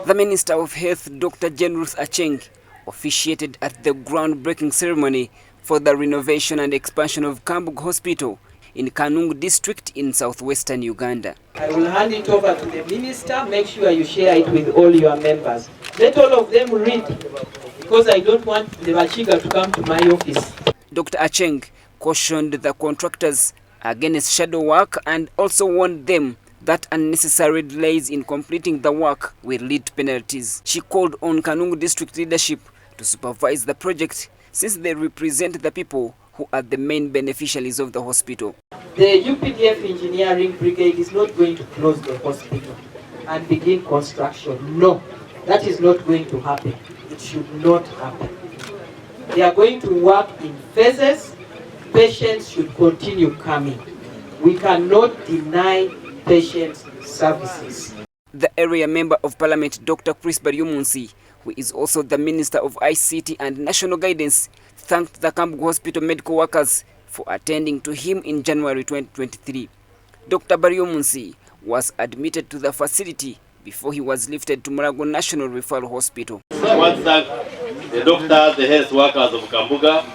The Minister of Health, Dr. Jane Ruth Acheng, officiated at the groundbreaking ceremony for the renovation and expansion of Kambuga Hospital in Kanungu District in southwestern Uganda. I will hand it over to the Minister. Make sure you share it with all your members. Let all of them read, because I don't want the Bachiga to come to my office. Dr. Acheng cautioned the contractors against shadow work and also warned them that unnecessary delays in completing the work will lead to penalties. She called on Kanungu District leadership to supervise the project since they represent the people who are the main beneficiaries of the hospital. The UPDF Engineering Brigade is not going to close the hospital and begin construction. No, that is not going to happen. It should not happen. They are going to work in phases. Patients should continue coming. We cannot deny patients services. The area member of parliament, Dr. Chris Baryomunsi, who is also the Minister of ICT and National Guidance, thanked the Kambuga Hospital medical workers for attending to him in January 2023. Dr. Baryomunsi was admitted to the facility before he was lifted to Murago National Referral Hospital. I want to thank the doctors, the health workers of Kambuga,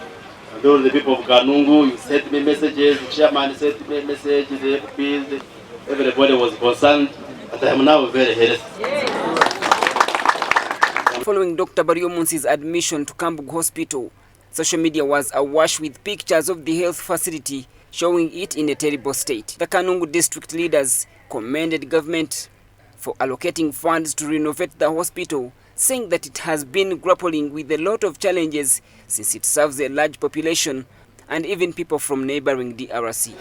and all the people of Kanungu. You sent me messages, the chairman sent me messages, the MPs, everybody was concerned, and I am now very healthy. Following Dr. Baryomunsi's admission to Kambuga Hospital, social media was awash with pictures of the health facility showing it in a terrible state. The Kanungu District leaders commended government for allocating funds to renovate the hospital, saying that it has been grappling with a lot of challenges since it serves a large population and even people from neighboring DRC.